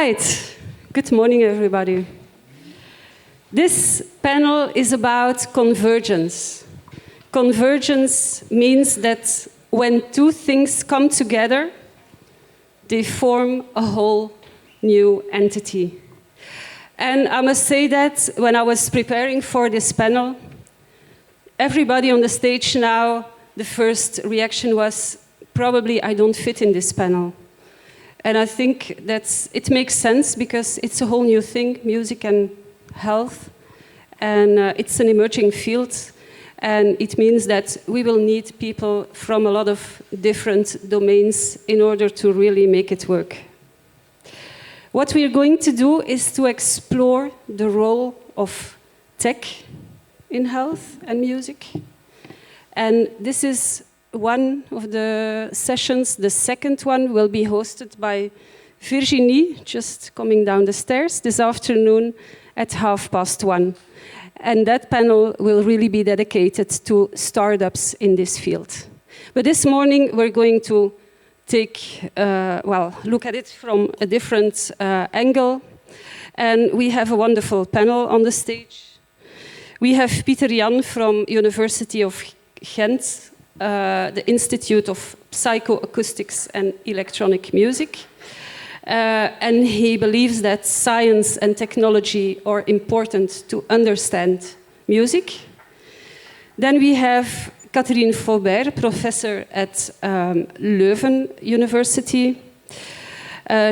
right. Good morning, everybody. This panel is about convergence. Convergence means that when two things come together, they form a whole new entity. And I must say that when I was preparing for this panel, everybody on the stage now, the first reaction was, probably I don't fit in this panel. And I think it makes sense because it's a whole new thing, music and health. And it's an emerging field. And it means that we will need people from a lot of different domains in order to really make it work. What we are going to do is to explore the role of tech in health and music. And this is one of the sessions. The second one will be hosted by Virginie, just coming down the stairs this afternoon at 1:30. And that panel will really be dedicated to startups in this field. But this morning we're going to look at it from a different angle. And we have a wonderful panel on the stage. We have Pieter-Jan from University of Ghent, the Institute of Psychoacoustics and Electronic Music. And he believes that science and technology are important to understand music. Then we have Katrien Foubert, professor at Leuven University.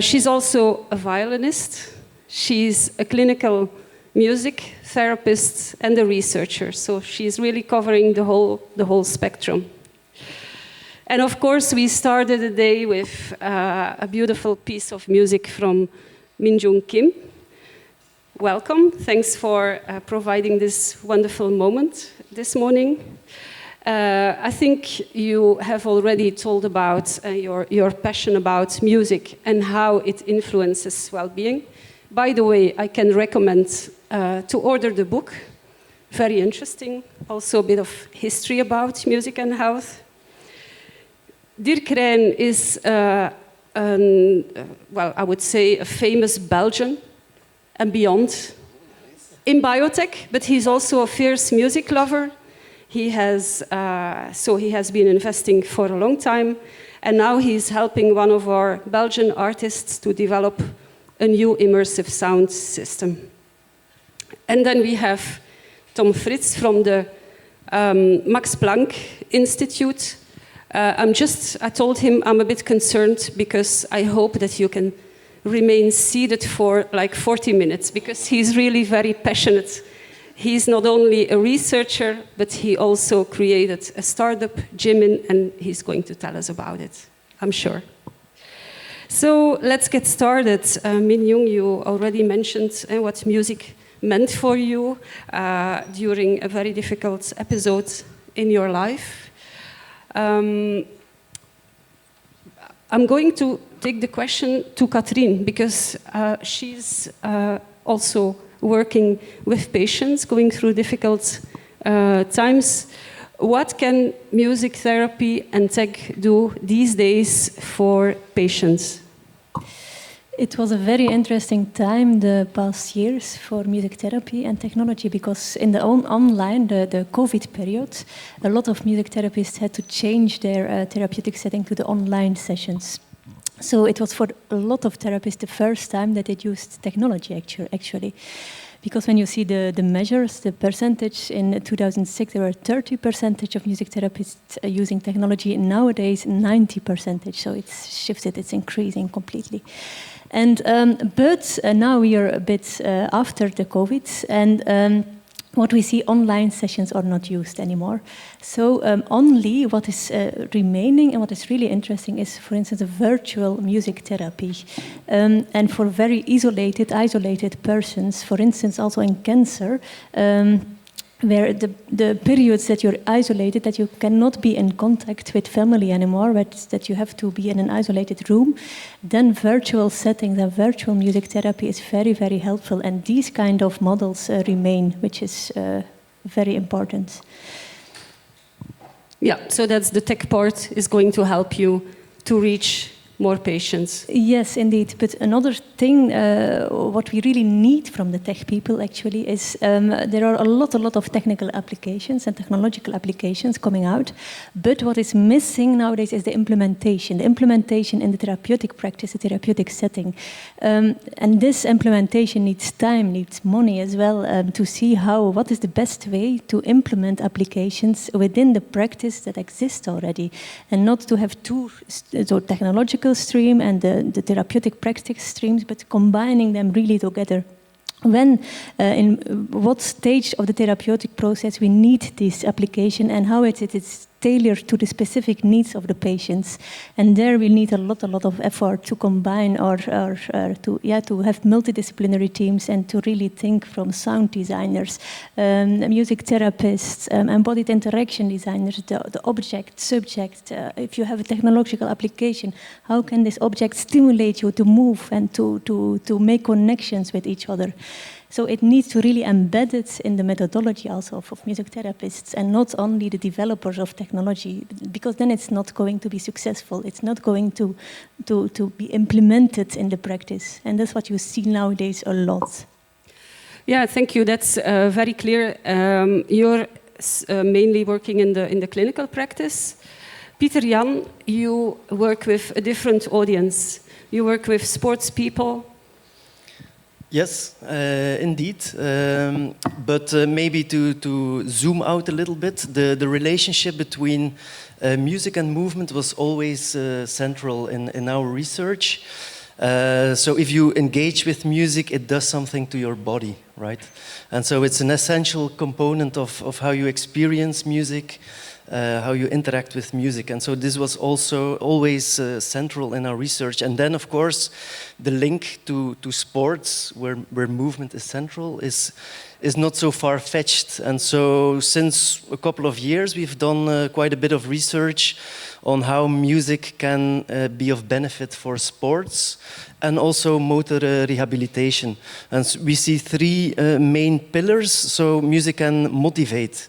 She's also a violinist. She's a clinical music therapist and a researcher. So she's really covering the whole spectrum. And of course, we started the day with a beautiful piece of music from Min-Jung Kym. Welcome. Thanks for providing this wonderful moment this morning. I think you have already told about your passion about music and how it influences well-being. By the way, I can recommend to order the book. Very interesting. Also a bit of history about music and health. Dirk Reyn is, I would say, a famous Belgian and beyond in biotech, but he's also a fierce music lover. He has been investing for a long time, and now he's helping one of our Belgian artists to develop a new immersive sound system. And then we have Tom Fritz from the Max Planck Institute. I told him I'm a bit concerned because I hope that you can remain seated for like 40 minutes because he's really very passionate. He's not only a researcher, but he also created a startup, Jimin, and he's going to tell us about it, I'm sure. So let's get started. Min-Jung, you already mentioned what music meant for you during a very difficult episode in your life. I'm going to take the question to Katrien because she's also working with patients going through difficult times. What can music therapy and tech do these days for patients? It was a very interesting time the past years for music therapy and technology because in the online, the COVID period, a lot of music therapists had to change their therapeutic setting to the online sessions. So it was for a lot of therapists the first time that they used technology actually. Because when you see the measures, the percentage in 2006, there were 30% of music therapists using technology. Nowadays, 90%. So it's shifted, it's increasing completely. And but now we are a bit after the COVID, and what we see, online sessions are not used anymore. So only what is remaining and what is really interesting is, for instance, a virtual music therapy. And for very isolated persons, for instance, also in cancer, where the periods that you're isolated, that you cannot be in contact with family anymore, but that you have to be in an isolated room, then virtual settings and virtual music therapy is very, very helpful. And these kind of models remain, which is very important. Yeah, so that's the tech part is going to help you to reach more patients. Yes, indeed. But another thing, what we really need from the tech people actually is there are a lot of technical applications and technological applications coming out. But what is missing nowadays is the implementation in the therapeutic practice, the therapeutic setting. And this implementation needs time, needs money as well, to see what is the best way to implement applications within the practice that exists already, and not to have two technological stream and the therapeutic practice streams, but combining them really together. When, in what stage of the therapeutic process we need this application and how it is tailored to the specific needs of the patients. And there we need a lot of effort to combine or to have multidisciplinary teams and to really think from sound designers, music therapists, embodied interaction designers, the object, subject. If you have a technological application, how can this object stimulate you to move and to make connections with each other? So it needs to really embed it in the methodology also of music therapists and not only the developers of technology, because then it's not going to be successful. It's not going to be implemented in the practice. And that's what you see nowadays a lot. Yeah, thank you. That's very clear. You're mainly working in the clinical practice. Pieter-Jan, you work with a different audience. You work with sports people. Yes, indeed. But maybe to zoom out a little bit, the relationship between music and movement was always central in our research. So if you engage with music, it does something to your body, right? And so it's an essential component of how you experience music, how you interact with music. And so this was also always central in our research. And then, of course, the link to sports, where movement is central, is not so far-fetched. And so since a couple of years, we've done quite a bit of research on how music can be of benefit for sports and also motor rehabilitation. And so we see three main pillars. So music can motivate.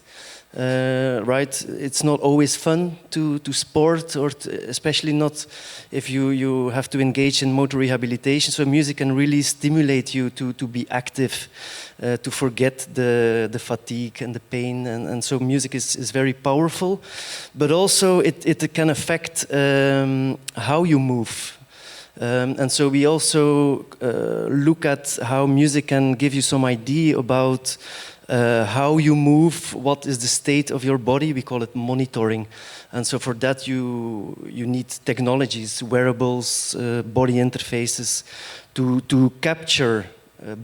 Right, it's not always fun to sport, or especially not if you have to engage in motor rehabilitation. So music can really stimulate you to be active, to forget the fatigue and the pain, and so music is very powerful. But also it can affect how you move. And so we also look at how music can give you some idea about how you move, what is the state of your body. We call it monitoring. And so for that you need technologies, wearables, body interfaces to capture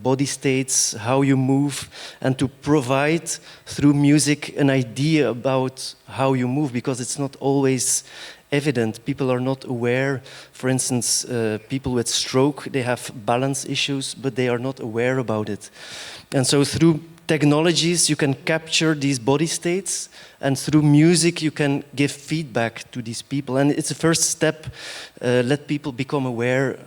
body states, how you move, and to provide through music an idea about how you move, because it's not always evident. People are not aware. For instance, people with stroke, they have balance issues, but they are not aware about it. And so through technologies, you can capture these body states, and through music, you can give feedback to these people. And it's a first step, let people become aware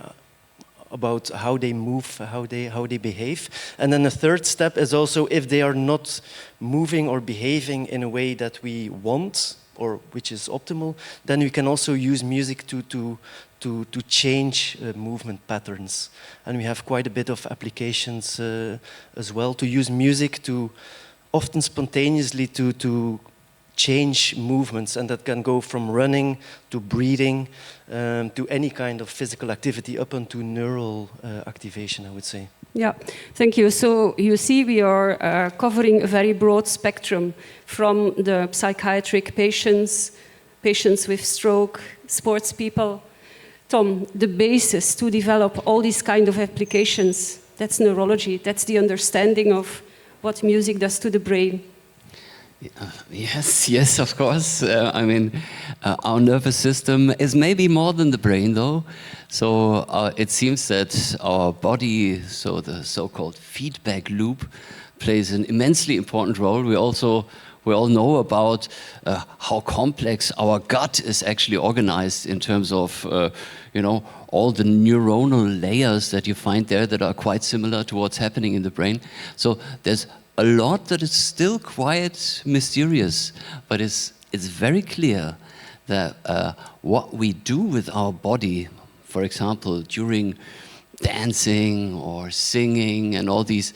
about how they move, how they behave. And then the third step is also, if they are not moving or behaving in a way that we want, or which is optimal, then we can also use music to change movement patterns. And we have quite a bit of applications as well, to use music to often spontaneously to change movements, and that can go from running to breathing to any kind of physical activity up onto neural activation, I would say. Yeah, thank you. So you see we are covering a very broad spectrum, from the psychiatric patients, patients with stroke, sports people. Tom, the basis to develop all these kind of applications, that's neurology, that's the understanding of what music does to the brain. Yes, of course. I mean, our nervous system is maybe more than the brain, though. So it seems that our body, so the so-called feedback loop, plays an immensely important role. We all know about how complex our gut is actually organized in terms of, all the neuronal layers that you find there that are quite similar to what's happening in the brain. So there's a lot that is still quite mysterious, but it's very clear that what we do with our body, for example, during dancing or singing and all these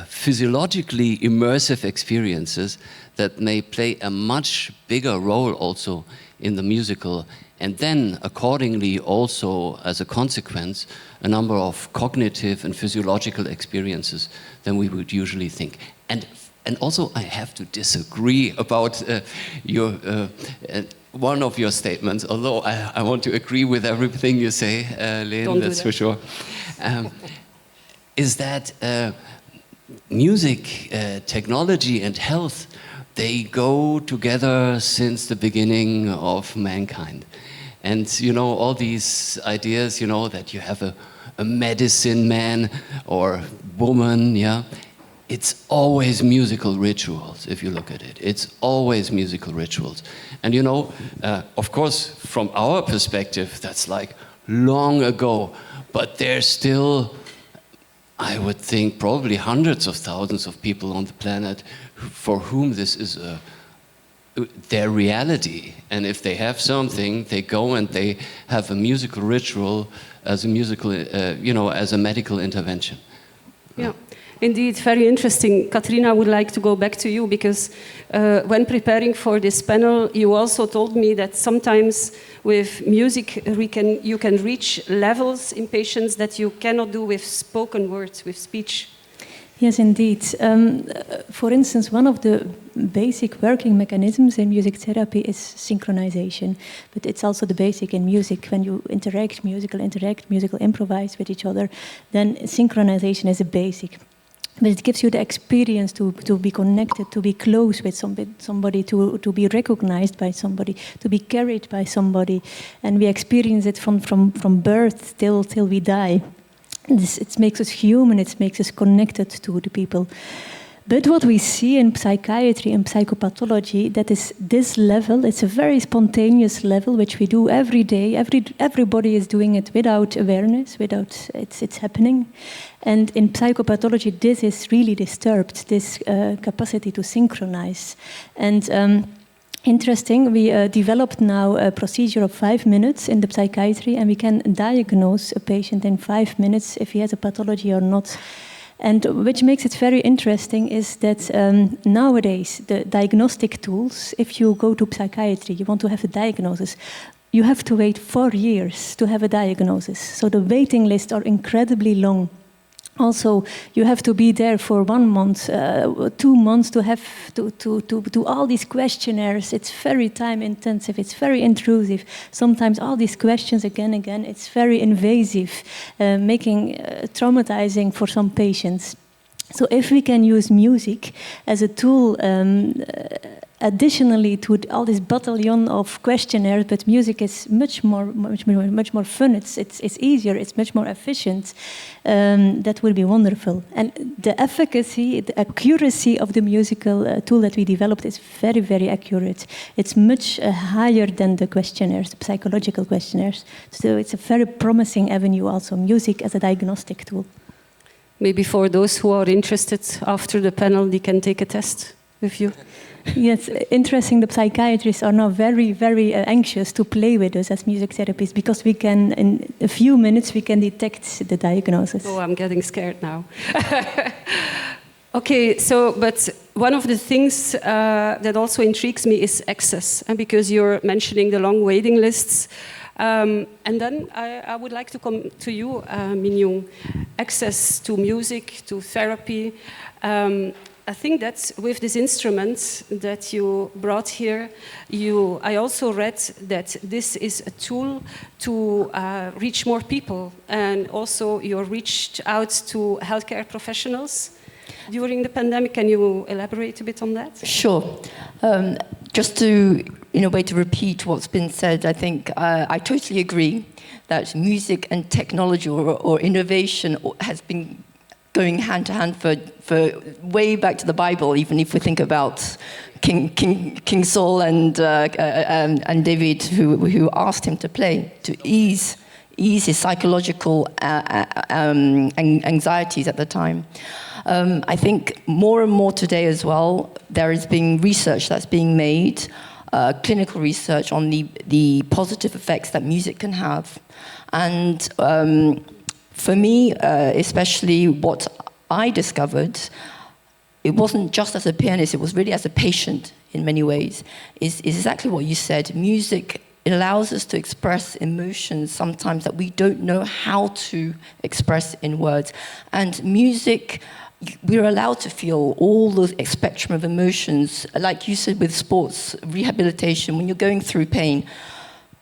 physiologically immersive experiences that may play a much bigger role also in the musical, and then accordingly also as a consequence a number of cognitive and physiological experiences than we would usually think. And also I have to disagree about your one of your statements, although I want to agree with everything you say, Leen, that's for sure, is that music, technology and health, they go together since the beginning of mankind. And you know, all these ideas, you know, that you have a medicine man or woman, yeah, it's always musical rituals, if you look at it. It's always musical rituals. And you know, of course, from our perspective, that's like long ago, but there's still, I would think, probably hundreds of thousands of people on the planet for whom this is their reality. And if they have something, they go and they have a musical ritual as a musical, you know, as a medical intervention. Yeah. Indeed, very interesting. Katrien, I would like to go back to you because when preparing for this panel, you also told me that sometimes with music you can reach levels in patients that you cannot do with spoken words, with speech. Yes, indeed. For instance, one of the basic working mechanisms in music therapy is synchronization, but it's also the basic in music. When you musical improvise with each other, then synchronization is a basic. But it gives you the experience to be connected, to be close with somebody, to be recognized by somebody, to be carried by somebody. And we experience it from birth till we die. It makes us human, it makes us connected to the people. But what we see in psychiatry and psychopathology, that is this level, it's a very spontaneous level, which we do every day. Everybody is doing it without awareness, without it's happening. And in psychopathology, this is really disturbed, this capacity to synchronize. And interesting, we developed now a procedure of 5 minutes in the psychiatry, and we can diagnose a patient in 5 minutes if he has a pathology or not. And which makes it very interesting is that nowadays, the diagnostic tools, if you go to psychiatry, you want to have a diagnosis, you have to wait 4 years to have a diagnosis. So the waiting lists are incredibly long. Also, you have to be there for 1 month, 2 months to have to do all these questionnaires. It's very time intensive. It's very intrusive. Sometimes all these questions again, it's very invasive, making traumatizing for some patients. So if we can use music as a tool, additionally to all this battalion of questionnaires, but music is much more fun. It's easier. It's much more efficient. That will be wonderful. And the efficacy, the accuracy of the musical tool that we developed is very, very accurate. It's much higher than the questionnaires, the psychological questionnaires. So it's a very promising avenue. Also, music as a diagnostic tool. Maybe for those who are interested after the panel, they can take a test with you. Yes, interesting. The psychiatrists are now very, very anxious to play with us as music therapists because we can, in a few minutes, we can detect the diagnosis. Oh, I'm getting scared now. Okay, so, but one of the things that also intrigues me is access, and because you're mentioning the long waiting lists. And then I would like to come to you, Min-Jung. Access to music, to therapy. I think that with this instrument that you brought here, I also read that this is a tool to reach more people, and also you reached out to healthcare professionals during the pandemic. Can you elaborate a bit on that? Sure. Just to, in a way, to repeat what's been said, I think I totally agree that music and technology or innovation has been going hand to hand for way back to the Bible. Even if we think about King Saul and David, who asked him to play to ease his psychological anxieties at the time. I think more and more today as well, there is being research that's being made clinical research on the positive effects that music can have. And for me, especially what I discovered, it wasn't just as a pianist, it was really as a patient in many ways, is exactly what you said. Music, it allows us to express emotions sometimes that we don't know how to express in words. And music, we're allowed to feel all the spectrum of emotions. Like you said with sports rehabilitation, when you're going through pain,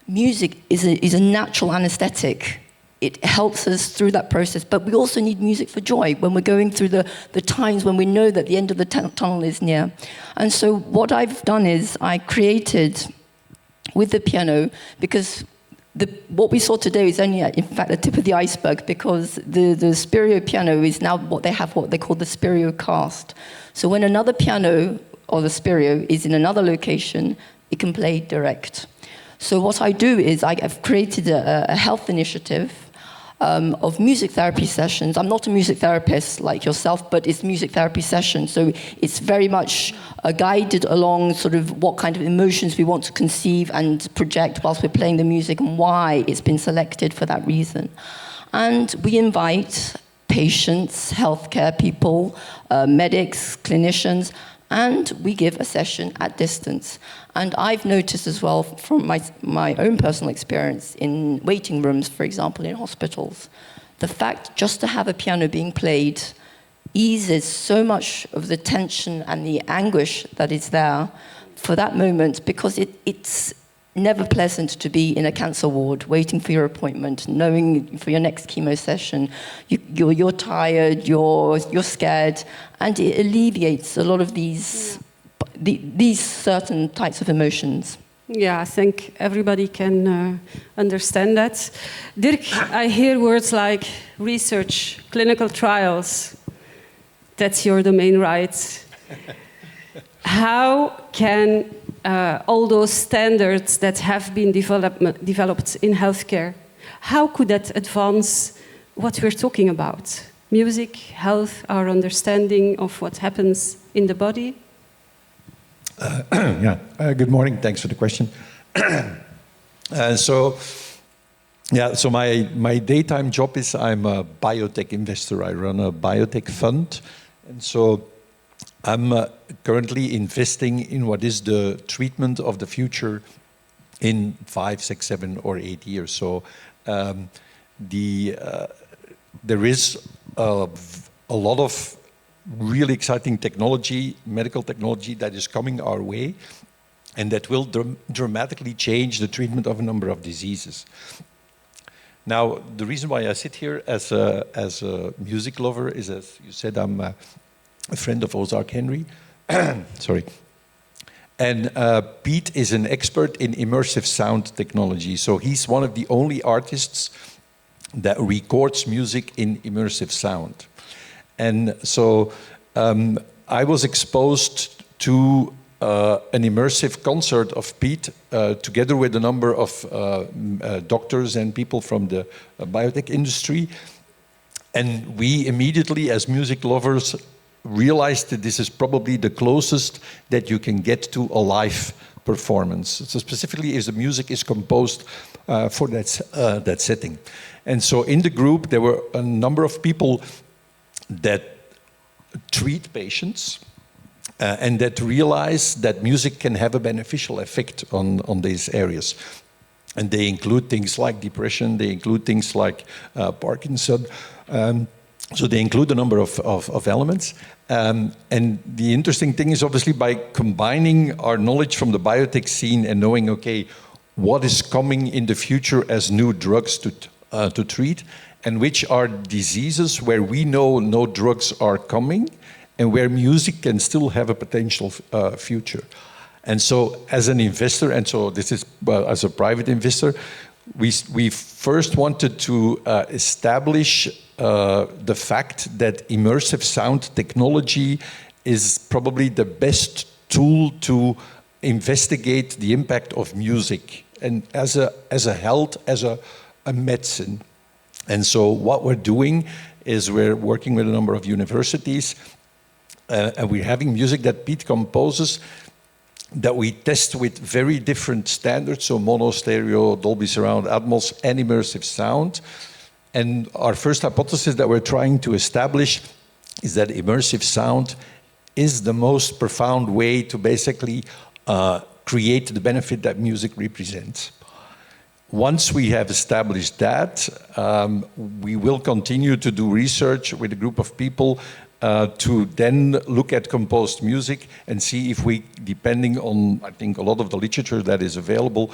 music is a natural anesthetic. It helps us through that process, but we also need music for joy when we're going through the times when we know that the end of the tunnel is near. And so what I've done is I created with the piano, because what we saw today is only, in fact, the tip of the iceberg, because the stereo piano is now what they call the stereo cast. So when another piano or the stereo is in another location, it can play direct. So what I do is I've created a health initiative of music therapy sessions. I'm not a music therapist like yourself, but it's music therapy sessions. So it's very much guided along sort of what kind of emotions we want to conceive and project whilst we're playing the music and why it's been selected for that reason. And we invite patients, healthcare people, medics, clinicians, and we give a session at distance. And I've noticed as well from my own personal experience in waiting rooms, for example, in hospitals, the fact just to have a piano being played eases so much of the tension and the anguish that is there for that moment, because it's never pleasant to be in a cancer ward waiting for your appointment, knowing for your next chemo session you're tired, you're scared, and it alleviates a lot of these certain types of emotions. Yeah, I think everybody can understand that. Dirk, I hear words like research, clinical trials. That's your domain, right? How can all those standards that have been developed in healthcare, how could that advance what we're talking about? Music, health, our understanding of what happens in the body? Good morning. Thanks for the question. So my daytime job is I'm a biotech investor. I run a biotech fund, and so I'm currently investing in what is the treatment of the future in 5, 6, 7, or 8 years. So there is a lot of really exciting technology, medical technology, that is coming our way, and that will dramatically change the treatment of a number of diseases. Now, the reason why I sit here as a music lover is, as you said, I'm a friend of Ozark Henry. Sorry. And Pete is an expert in immersive sound technology. So he's one of the only artists that records music in immersive sound. And so I was exposed to an immersive concert of Pete together with a number of doctors and people from the biotech industry. And we immediately, as music lovers, realized that this is probably the closest that you can get to a live performance. So specifically, if the music is composed for that setting. And so in the group, there were a number of people that treat patients and that realize that music can have a beneficial effect on these areas. And they include things like depression, they include things like Parkinson. So they include a number of elements. And the interesting thing is, obviously, by combining our knowledge from the biotech scene and knowing, okay, what is coming in the future as new drugs to treat, and which are diseases where we know no drugs are coming, and where music can still have a potential future. And so as an investor, and so this is as a private investor, we first wanted to establish the fact that immersive sound technology is probably the best tool to investigate the impact of music, and as a health, as a medicine. And so what we're doing is we're working with a number of universities, and we're having music that Pete composes that we test with very different standards, so mono, stereo, Dolby Surround, Atmos, and immersive sound. And our first hypothesis that we're trying to establish is that immersive sound is the most profound way to basically create the benefit that music represents. Once we have established that, we will continue to do research with a group of people to then look at composed music and see if we, depending on, I think, a lot of the literature that is available,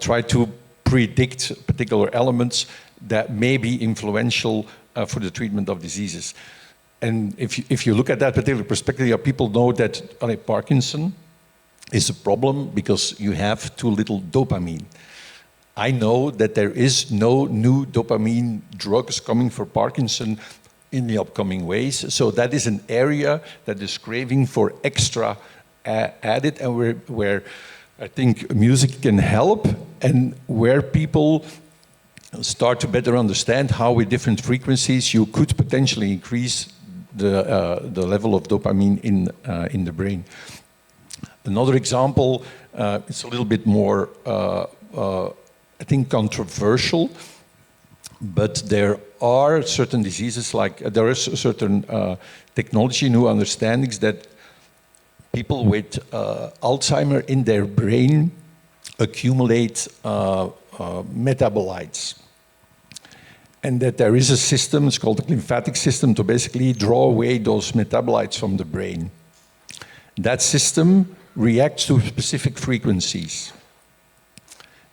try to predict particular elements that may be influential for the treatment of diseases. And if you look at that particular perspective, people know that Parkinson is a problem because you have too little dopamine. I know that there is no new dopamine drugs coming for Parkinson in the upcoming ways. So that is an area that is craving for extra added, and where I think music can help, and where people start to better understand how with different frequencies you could potentially increase the level of dopamine in the brain. Another example, it's a little bit more, I think, controversial, but there are certain diseases, like there is certain technology, new understandings that people with Alzheimer in their brain accumulate metabolites. And that there is a system, it's called the lymphatic system, to basically draw away those metabolites from the brain. That system reacts to specific frequencies.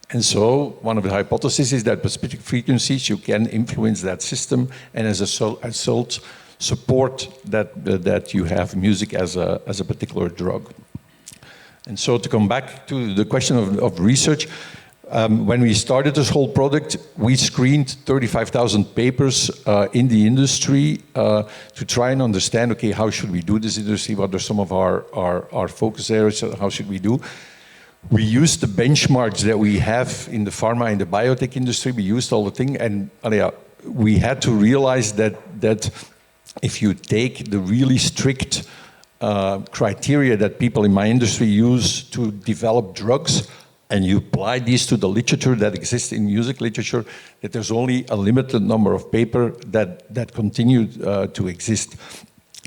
And so one of the hypotheses is that with specific frequencies you can influence that system, and as a result support that you have music as a particular drug. And so to come back to the question of research, when we started this whole project, we screened 35,000 papers in the industry to try and understand, okay, how should we do this industry? What are some of our focus areas? How should we do? We used the benchmarks that we have in the pharma and the biotech industry. We used all the thing, and we had to realize that if you take the really strict criteria that people in my industry use to develop drugs, and you apply these to the literature that exists in music literature, that there's only a limited number of papers that continue to exist.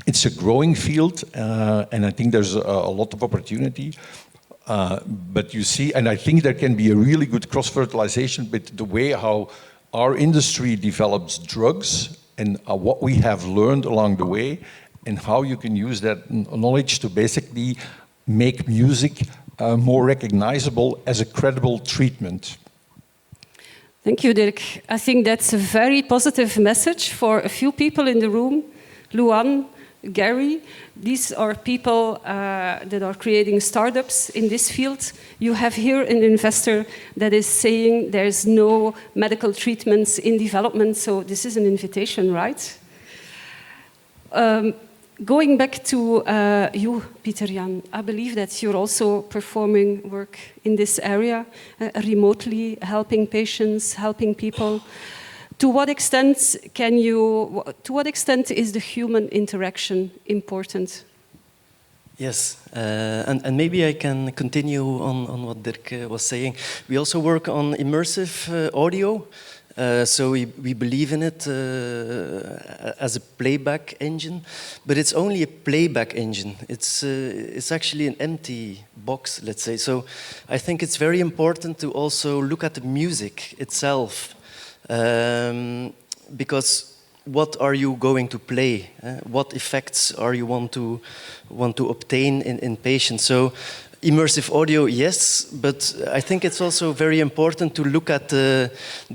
It's a growing field, and I think there's a lot of opportunity. But you see, and I think there can be a really good cross-fertilization with the way how our industry develops drugs and what we have learned along the way, and how you can use that knowledge to basically make music more recognizable as a credible treatment. Thank you, Dirk. I think that's a very positive message for a few people in the room. Luan, Gary, these are people that are creating startups in this field. You have here an investor that is saying there's no medical treatments in development, so this is an invitation, right? Going back to you, Pieter-Jan, I believe that you're also performing work in this area, remotely helping patients, helping people. To what extent is the human interaction important? Yes, and maybe I can continue on what Dirk was saying. We also work on immersive audio. So we believe in it as a playback engine, but it's only a playback engine. It's actually an empty box, let's say. So I think it's very important to also look at the music itself, because what are you going to play? What effects are you want to obtain in patients? So immersive audio, yes, but I think it's also very important to look at the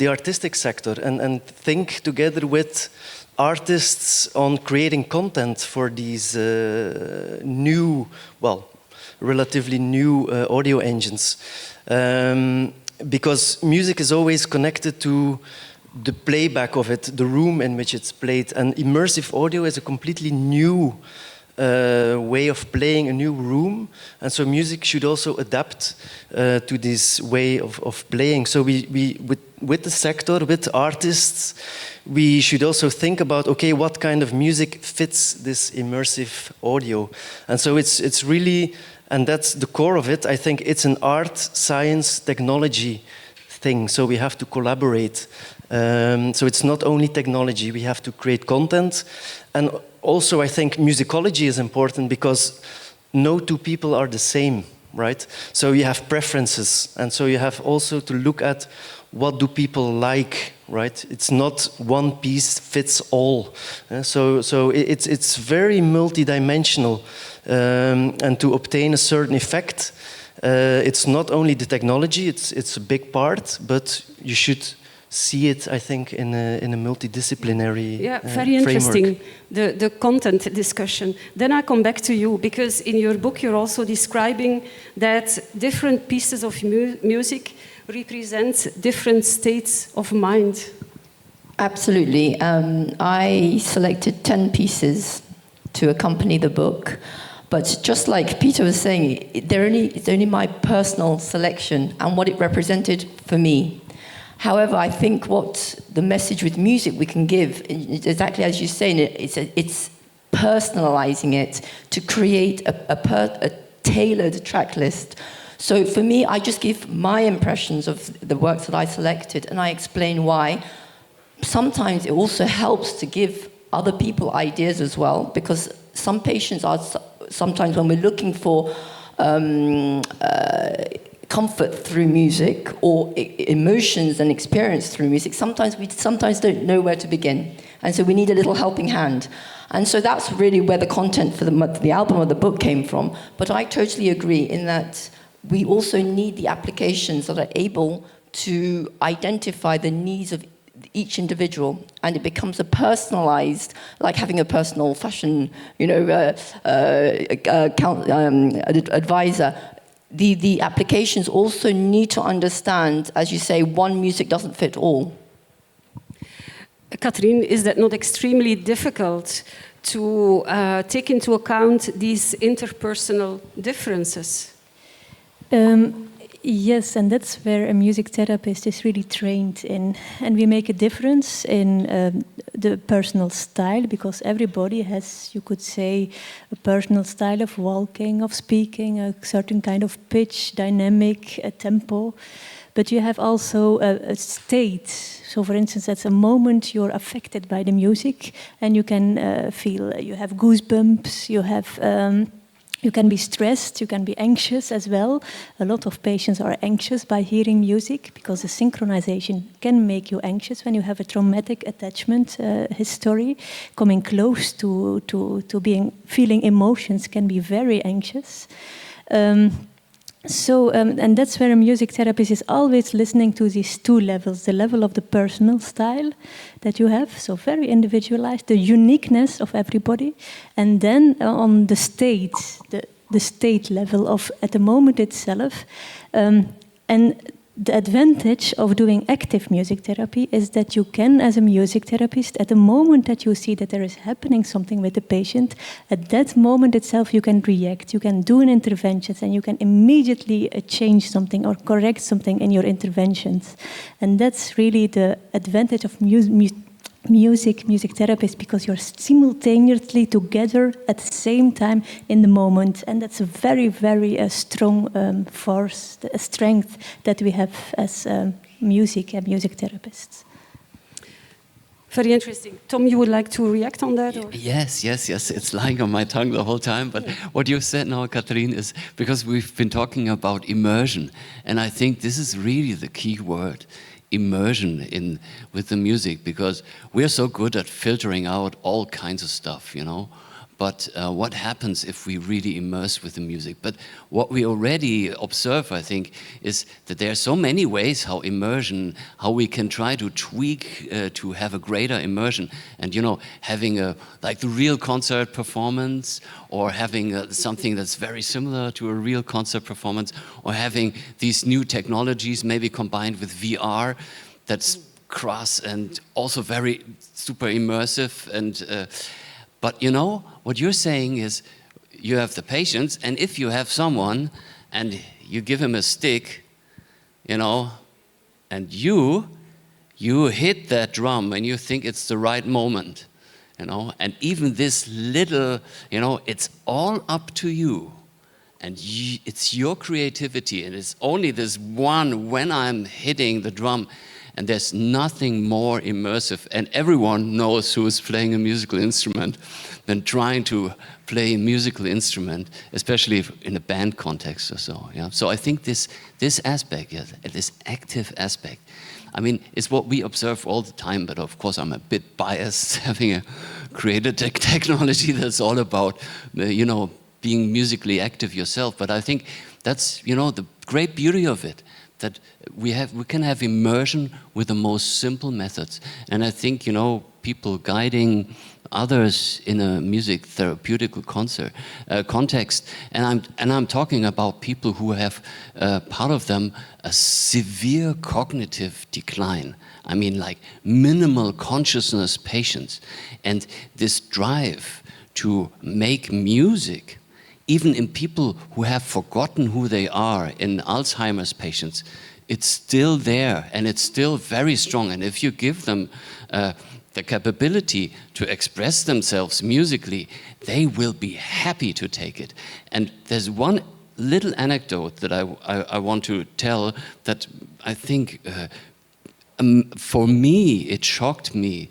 artistic sector and think together with artists on creating content for these new, well, relatively new audio engines. Because music is always connected to the playback of it, the room in which it's played, and immersive audio is a completely new way of playing, a new room, and so music should also adapt to this way of playing. So we with the sector, with artists, we should also think about, okay, what kind of music fits this immersive audio, and so it's really And that's the core of it. I think it's an art, science, technology thing. So we have to collaborate. So it's not only technology, we have to create content. And also I think musicology is important because no two people are the same, right? So you have preferences. And so you have also to look at what do people like, right? It's not one piece fits all. So it's very multidimensional. And to obtain a certain effect, it's not only the technology, it's a big part, but you should see it, I think, in a multidisciplinary very interesting, the content discussion. Then I come back to you, because in your book you're also describing that different pieces of music represent different states of mind. Absolutely. I selected 10 pieces to accompany the book. But just like Peter was saying, it's only my personal selection and what it represented for me. However, I think what the message with music we can give, exactly as you're saying, it's personalizing it to create a tailored track list. So for me, I just give my impressions of the works that I selected, and I explain why. Sometimes it also helps to give other people ideas as well, because some patients are sometimes, when we're looking for comfort through music or emotions and experience through music, we sometimes don't know where to begin, and so we need a little helping hand. And so that's really where the content for the album or the book came from. But I totally agree in that we also need the applications that are able to identify the needs of each individual, and it becomes a personalized, like having a personal fashion, advisor. The applications also need to understand, as you say, one music doesn't fit all. Katrien, is that not extremely difficult to take into account these interpersonal differences? Yes, and that's where a music therapist is really trained in. And we make a difference in the personal style, because everybody has, you could say, a personal style of walking, of speaking, a certain kind of pitch, dynamic, a tempo. But you have also a state. So, for instance, at a moment you're affected by the music, and you can feel, you have goosebumps, you can be stressed, you can be anxious as well. A lot of patients are anxious by hearing music, because the synchronization can make you anxious when you have a traumatic attachment history. Coming close to feeling emotions can be very anxious. And that's where a music therapist is always listening to these two levels, the level of the personal style that you have, so very individualized, the uniqueness of everybody, and then on the state, the state level of at the moment itself. And the advantage of doing active music therapy is that you can, as a music therapist, at the moment that you see that there is happening something with the patient, at that moment itself you can react, you can do an intervention, and you can immediately change something or correct something in your interventions. And that's really the advantage of music therapist, because you're simultaneously together at the same time in the moment, and that's a very, very strong force, a strength that we have as music and music therapists. Very interesting. Tom, you would like to react on that? Or? Yes. It's lying on my tongue the whole time. But what you said now, Katrien, is because we've been talking about immersion, and I think this is really the key word. Immersion with the music, because we're so good at filtering out all kinds of stuff, But what happens if we really immerse with the music? But what we already observe, I think, is that there are so many ways how we can try to tweak to have a greater immersion. And, having like the real concert performance, or having something that's very similar to a real concert performance, or having these new technologies maybe combined with VR that's cross and also very super immersive. And but what you're saying is you have the patients, and if you have someone and you give him a stick, and you hit that drum and you think it's the right moment, and even this little, it's all up to you. and it's your creativity, and it's only this one when I'm hitting the drum, and there's nothing more immersive, and everyone knows who is playing a musical instrument than trying to play a musical instrument, especially in a band context or so. Yeah? So I think this aspect, yeah, this active aspect, I mean, it's what we observe all the time, but of course I'm a bit biased having created technology that's all about, being musically active yourself. But I think that's, the great beauty of it, that we can have immersion with the most simple methods. And I think, people guiding others in a music therapeutical context, and I'm talking about people who have part of them a severe cognitive decline. I mean, like minimal consciousness patients, and this drive to make music, even in people who have forgotten who they are, in Alzheimer's patients, it's still there and it's still very strong. And if you give them the capability to express themselves musically, they will be happy to take it. And there's one little anecdote that I want to tell that I think, for me, it shocked me.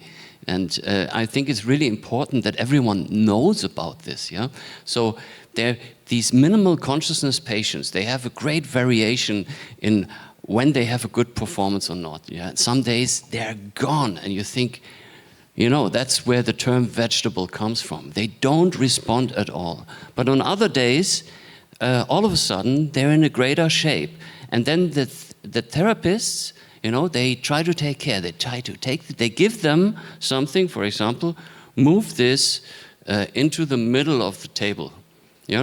And I think it's really important that everyone knows about this. Yeah. So these minimal consciousness patients, they have a great variation in when they have a good performance or not. Yeah. Some days they're gone, and you think, that's where the term vegetable comes from. They don't respond at all. But on other days, all of a sudden, they're in a greater shape. And then the therapists, they try to take care. They give them something, for example, move this into the middle of the table.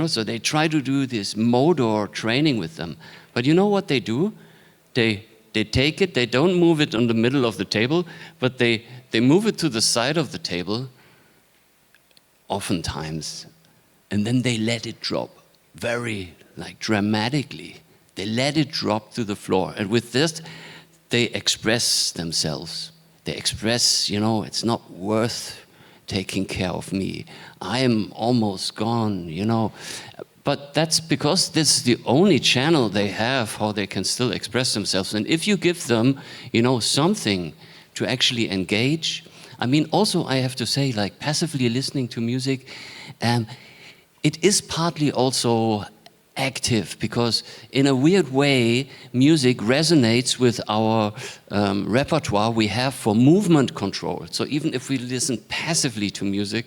So they try to do this motor training with them. But you know what they do? They take it, they don't move it on the middle of the table, but they move it to the side of the table, oftentimes, and then they let it drop very, dramatically. They let it drop to the floor. And with this, they express themselves. They express, it's not worth taking care of me. I am almost gone, But that's because this is the only channel they have how they can still express themselves. And if you give them, something to actually engage, I mean, also I have to say, passively listening to music, it is partly also active, because in a weird way, music resonates with our repertoire we have for movement control. So even if we listen passively to music,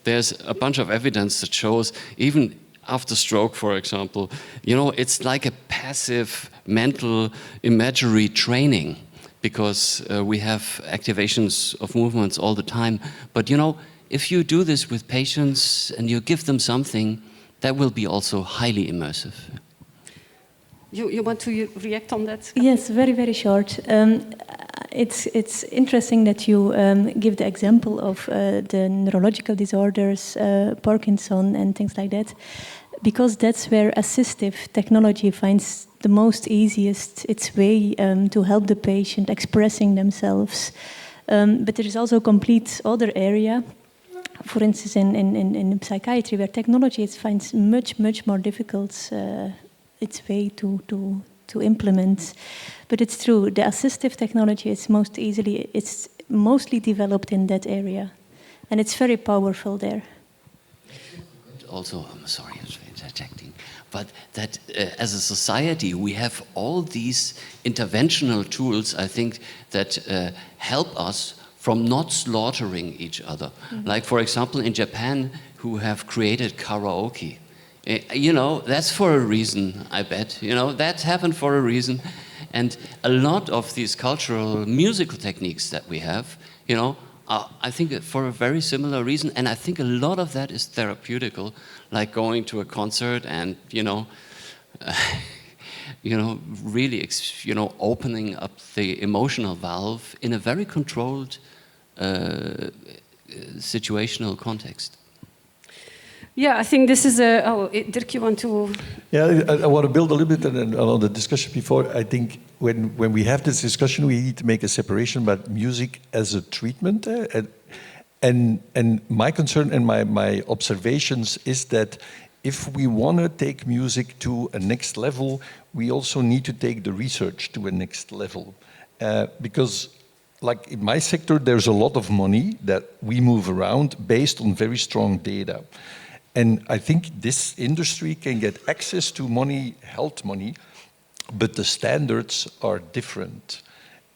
there's a bunch of evidence that shows, even after stroke, for example, it's like a passive mental imagery training, because we have activations of movements all the time. But if you do this with patients and you give them something, that will be also highly immersive. You want to react on that? Yes, very, very short. It's interesting that you give the example of the neurological disorders, Parkinson and things like that, because that's where assistive technology finds the most easiest its way to help the patient expressing themselves. But there is also a complete other area, for instance, in psychiatry, where technology finds much more difficult its way to implement. But it's true, the assistive technology is mostly developed in that area, and it's very powerful there. Also, I'm sorry for interjecting, but that as a society we have all these interventional tools, I think, that help us from not slaughtering each other. Mm-hmm. Like, for example, in Japan, who have created karaoke. That's for a reason, I bet. That happened for a reason. And a lot of these cultural musical techniques that we have, I think for a very similar reason. And I think a lot of that is therapeutical, like going to a concert and, really, opening up the emotional valve in a very controlled situational context. Yeah, I think this is Dirk, you want to... Yeah, I want to build a little bit on the discussion before. I think when we have this discussion, we need to make a separation about music as a treatment. And my concern and my observations is that if we want to take music to a next level, we also need to take the research to a next level. Because like in my sector, there's a lot of money that we move around based on very strong data. And I think this industry can get access to money, health money, but the standards are different.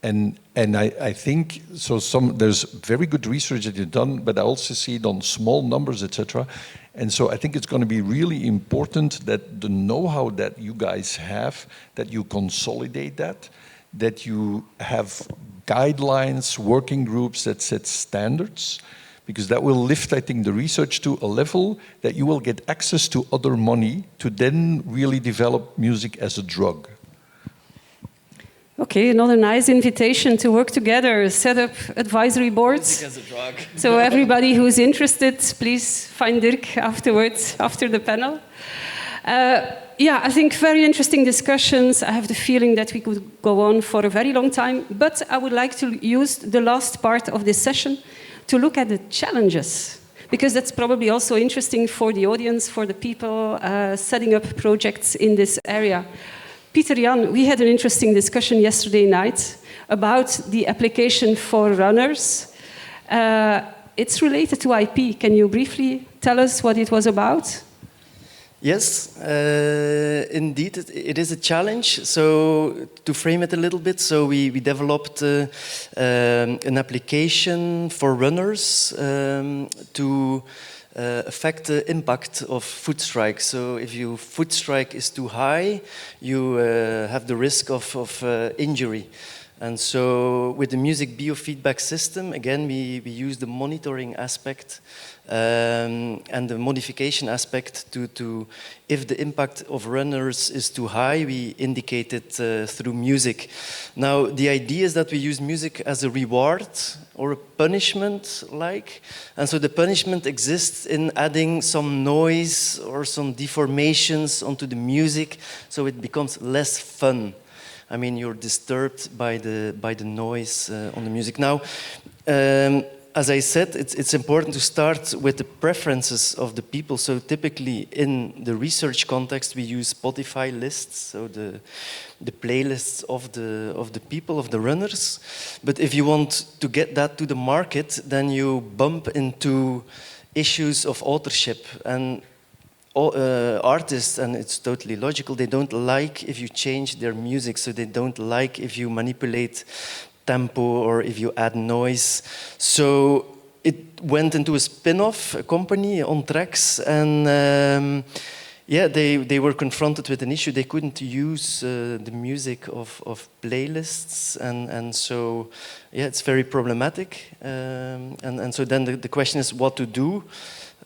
And I think, so there's very good research that you've done, but I also see it on small numbers, etc. And so I think it's going to be really important that the know-how that you guys have, that you consolidate that you have guidelines, working groups that set standards, because that will lift, I think, the research to a level that you will get access to other money to then really develop music as a drug. Okay, another nice invitation to work together, set up advisory boards. Music as a drug. So everybody who's interested, please find Dirk afterwards, after the panel. Yeah, I think very interesting discussions. I have the feeling that we could go on for a very long time, but I would like to use the last part of this session to look at the challenges, because that's probably also interesting for the audience, for the people setting up projects in this area. Pieter-Jan, we had an interesting discussion yesterday night about the application for runners. It's related to IP. Can you briefly tell us what it was about? Yes, indeed, it is a challenge. So to frame it a little bit, so we developed an application for runners to affect the impact of foot strike. So if your foot strike is too high, you have the risk of injury. And so with the music biofeedback system, again, we use the monitoring aspect and the modification aspect to if the impact of runners is too high, we indicate it through music. Now, the idea is that we use music as a reward or a punishment, and so the punishment exists in adding some noise or some deformations onto the music, so it becomes less fun. I mean, you're disturbed by the noise on the music. Now, as I said, it's important to start with the preferences of the people. So typically in the research context, we use Spotify lists, so the playlists of the people, of the runners. But if you want to get that to the market, then you bump into issues of authorship. And artists, and it's totally logical, they don't like if you change their music, so they don't like if you manipulate tempo or if you add noise. So it went into a spin-off, a company, On Tracks, and yeah, they were confronted with an issue. They couldn't use the music of playlists, and so yeah, it's very problematic. And so then the question is what to do.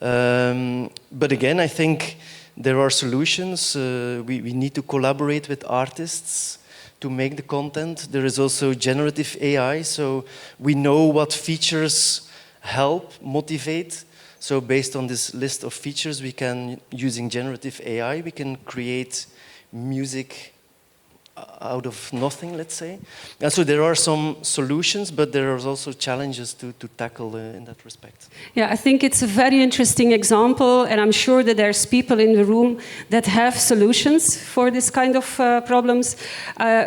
But again, I think there are solutions. We need to collaborate with artists to make the content. There is also generative AI, so we know what features help, motivate. So based on this list of features, we can, using generative AI, we can create music out of nothing, let's say. And so there are some solutions, but there are also challenges to tackle in that respect. Yeah, I think it's a very interesting example, and I'm sure that there's people in the room that have solutions for this kind of problems.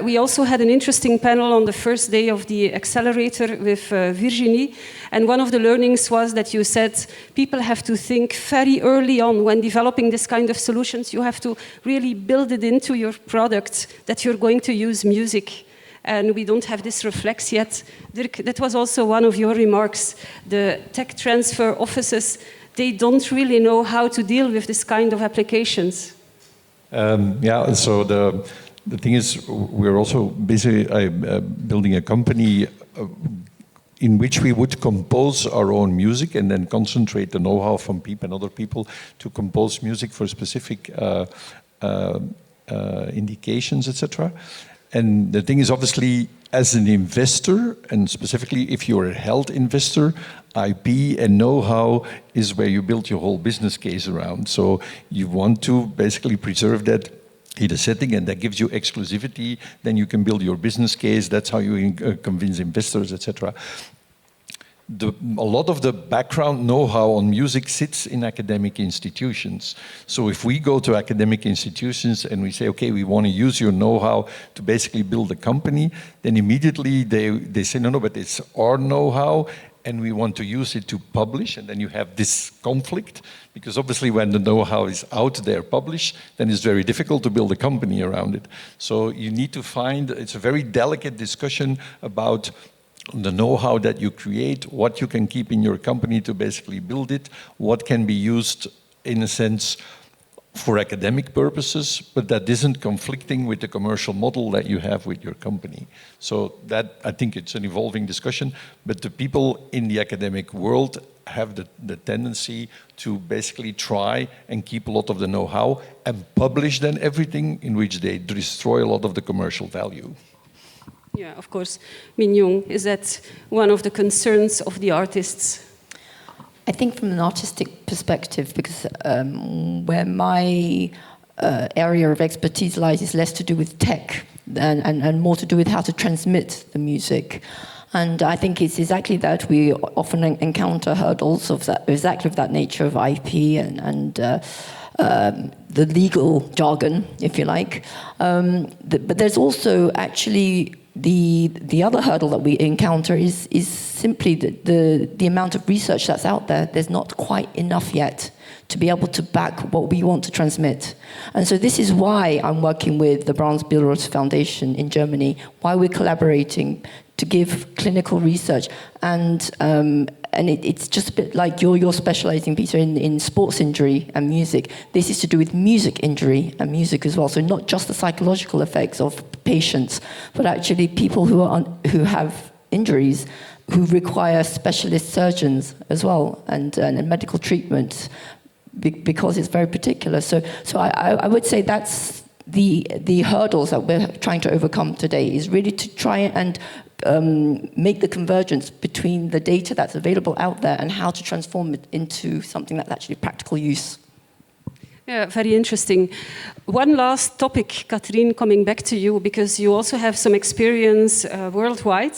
We also had an interesting panel on the first day of the accelerator with Virginie, and one of the learnings was that you said people have to think very early on when developing this kind of solutions. You have to really build it into your product that you're going to use music, and we don't have this reflex yet. Dirk, that was also one of your remarks. The tech transfer offices, they don't really know how to deal with this kind of applications. Yeah, so the thing is, we're also busy building a company in which we would compose our own music and then concentrate the know-how from people and other people to compose music for specific indications, etc. And the thing is, obviously, as an investor, and specifically if you're a health investor, IP and know-how is where you build your whole business case around. So you want to basically preserve that in a setting, and that gives you exclusivity. Then you can build your business case. That's how you convince investors, etc. a lot of the background know-how on music sits in academic institutions. So if we go to academic institutions and we say, okay, we want to use your know-how to basically build a company, then immediately they say, no, but it's our know-how and we want to use it to publish, and then you have this conflict, because obviously when the know-how is out there published, then it's very difficult to build a company around it. So you need to find, it's a very delicate discussion about the know-how that you create, what you can keep in your company to basically build it, what can be used, in a sense, for academic purposes, but that isn't conflicting with the commercial model that you have with your company. So that, I think it's an evolving discussion, but the people in the academic world have the tendency to basically try and keep a lot of the know-how and publish then everything, in which they destroy a lot of the commercial value. Yeah, of course. Min-Jung, is that one of the concerns of the artists? I think from an artistic perspective, because where my area of expertise lies is less to do with tech and more to do with how to transmit the music. And I think it's exactly that we often encounter hurdles of that, exactly of that nature of IP and the legal jargon, if you like. But there's also actually the other hurdle that we encounter is simply the amount of research that's out there. There's not quite enough yet to be able to back what we want to transmit. And so this is why I'm working with the Brahms-Billroth Foundation in Germany, why we're collaborating to give clinical research. And it's just a bit like you're specializing, Peter, in sports injury and music. This is to do with music injury and music as well. So not just the psychological effects of patients, but actually people who have injuries, who require specialist surgeons as well, and medical treatment, because it's very particular. So I would say that's the hurdles that we're trying to overcome today, is really to try and make the convergence between the data that's available out there and how to transform it into something that's actually practical use. Yeah, very interesting. One last topic, Katrien, coming back to you, because you also have some experience worldwide,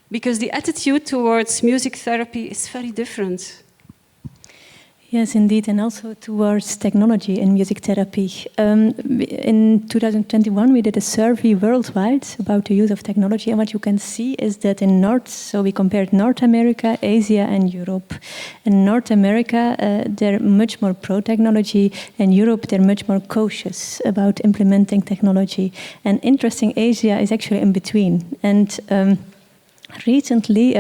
because the attitude towards music therapy is very different. Yes, indeed, and also towards technology in music therapy. In 2021, we did a survey worldwide about the use of technology, and what you can see is that so we compared North America, Asia, and Europe. In North America, they're much more pro-technology. In Europe, they're much more cautious about implementing technology. And interesting, Asia is actually in between. And recently,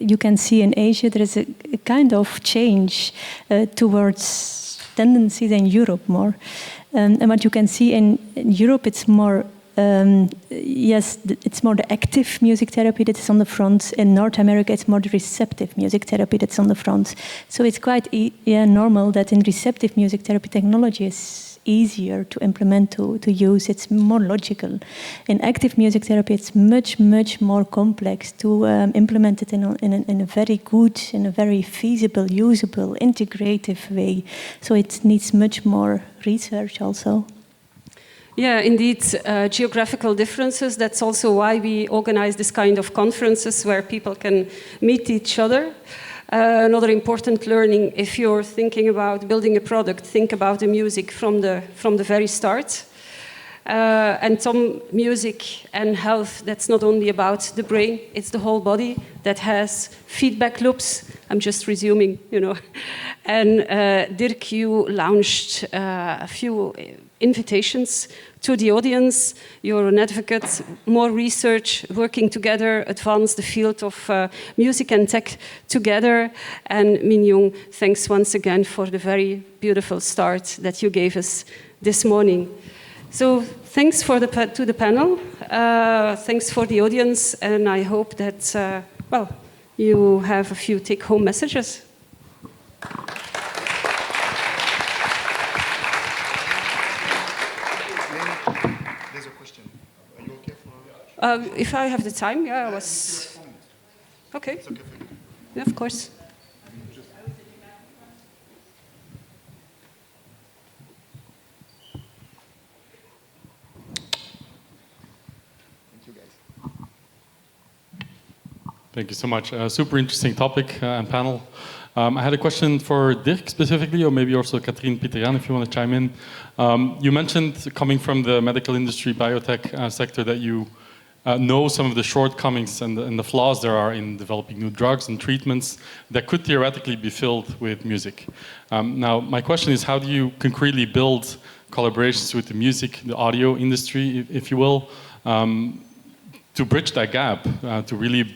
you can see in Asia there is a kind of change towards tendencies in Europe more. And what you can see in Europe, it's more, it's more the active music therapy that is on the front. In North America, it's more the receptive music therapy that's on the front. So it's quite normal that in receptive music therapy, technology is easier to implement, to use. It's more logical. In active music therapy, it's much, much more complex to implement it in a very good, in a very feasible, usable, integrative way. So it needs much more research also. Yeah, indeed, geographical differences. That's also why we organize this kind of conferences where people can meet each other. Another important learning, if you're thinking about building a product, think about the music from the very start. And some music and health, that's not only about the brain, it's the whole body that has feedback loops. I'm just resuming, you know. And Dirk, you launched a few invitations to the audience. You're an advocate, more research, working together, advance the field of music and tech together. And Min-Jung, thanks once again for the very beautiful start that you gave us this morning. So thanks to the panel, thanks for the audience, and I hope that, you have a few take-home messages. There's a question. Are you okay for... If I have the time, yeah, I was... Okay. It's okay for you. Yeah, of course. Thank you, guys. Thank you so much. Super interesting topic and panel. I had a question for Dirk specifically, or maybe also Katrien, Pieter-Jan, if you want to chime in. You mentioned, coming from the medical industry, biotech sector, that you know some of the shortcomings and the flaws there are in developing new drugs and treatments that could theoretically be filled with music. Now, my question is, how do you concretely build collaborations with the music, the audio industry, if you will, to bridge that gap, to really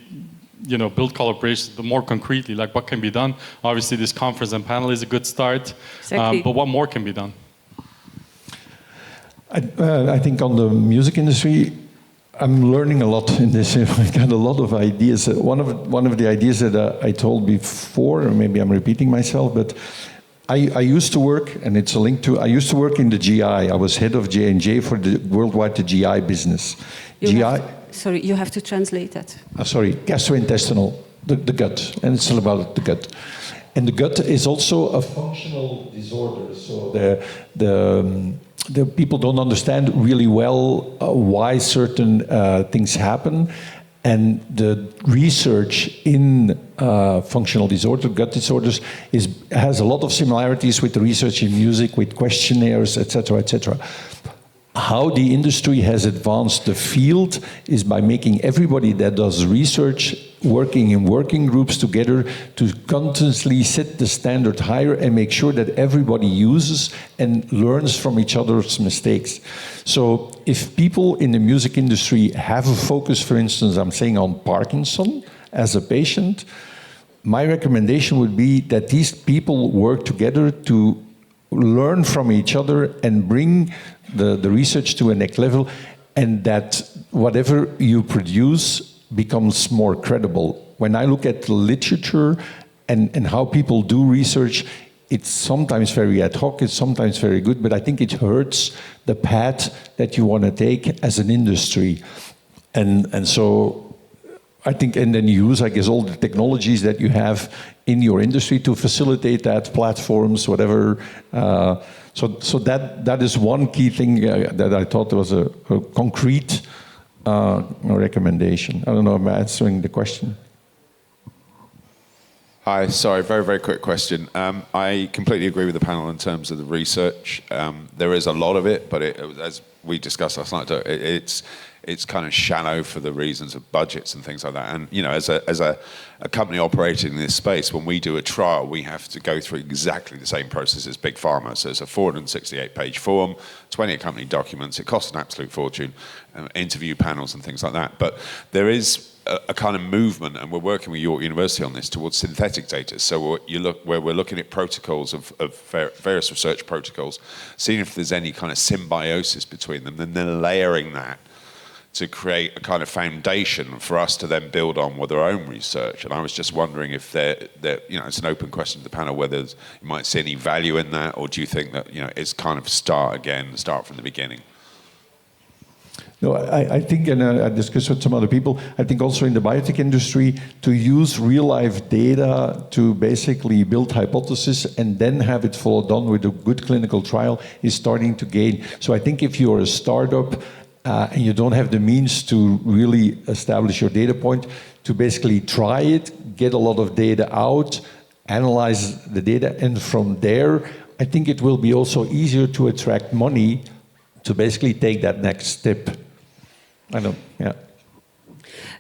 build collaborations, but more concretely, like what can be done? Obviously, this conference and panel is a good start, Exactly. but what more can be done? I think on the music industry, I'm learning a lot in this. I got a lot of ideas. One of the ideas that I told before, or maybe I'm repeating myself, but I used to work, and it's a link to, I used to work in the GI. I was head of J&J for the worldwide the GI business. Sorry, you have to translate that. Sorry, gastrointestinal, the gut, and it's all about the gut. And the gut is also a functional disorder, so the people don't understand really well why certain things happen, and the research in functional disorder, gut disorders, has a lot of similarities with the research in music, with questionnaires, etc., etc. How the industry has advanced the field is by making everybody that does research working in working groups together to continuously set the standard higher and make sure that everybody uses and learns from each other's mistakes. So if people in the music industry have a focus, for instance, I'm saying on Parkinson as a patient, my recommendation would be that these people work together to learn from each other and bring the research to a next level, and that whatever you produce becomes more credible. When I look at the literature and how people do research, it's sometimes very ad hoc, it's sometimes very good, but I think it hurts the path that you want to take as an industry. And so I think, and then you use, I guess, all the technologies that you have in your industry to facilitate that, platforms, whatever. So that is one key thing that I thought was a concrete recommendation. I don't know if I'm answering the question. Hi, sorry, very, very quick question. I completely agree with the panel in terms of the research. There is a lot of it, but as we discussed last night, it's kind of shallow for the reasons of budgets and things like that. And as a company operating in this space, when we do a trial, we have to go through exactly the same process as Big Pharma. So it's a 468-page form, 20 accompanying documents. It costs an absolute fortune, interview panels and things like that. But there is a kind of movement, and we're working with York University on this, towards synthetic data. So where we're looking at protocols of various research protocols, seeing if there's any kind of symbiosis between them, and then layering that to create a kind of foundation for us to then build on with our own research. And I was just wondering if it's an open question to the panel, whether you might see any value in that, or do you think that it's kind of start from the beginning? No, I think, and I discussed with some other people, I think also in the biotech industry, to use real-life data to basically build hypotheses and then have it followed on with a good clinical trial is starting to gain. So I think if you're a startup and you don't have the means to really establish your data point, to basically try it, get a lot of data out, analyze the data, and from there, I think it will be also easier to attract money to basically take that next step.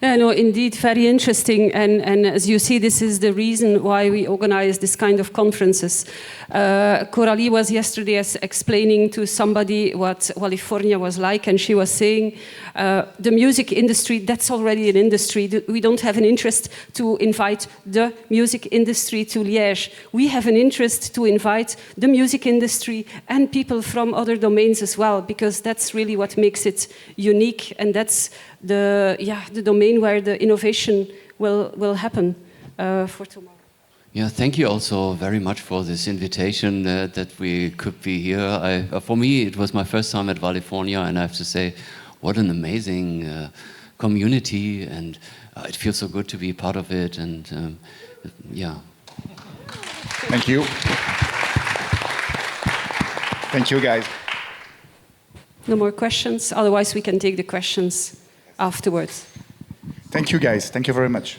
Yeah, no, indeed, very interesting. And as you see, this is the reason why we organize this kind of conferences. Coralie was yesterday explaining to somebody what Wallifornia was like, and she was saying, the music industry, that's already an industry. We don't have an interest to invite the music industry to Liège. We have an interest to invite the music industry and people from other domains as well, because that's really what makes it unique, and that's the domain where the innovation will happen for tomorrow. Yeah, thank you also very much for this invitation that we could be here. For me, it was my first time at Wallifornia, and I have to say, what an amazing community, and it feels so good to be part of it, and yeah. Thank you. Thank you, guys. No more questions? Otherwise, we can take the questions afterwards. Thank you, guys. Thank you very much.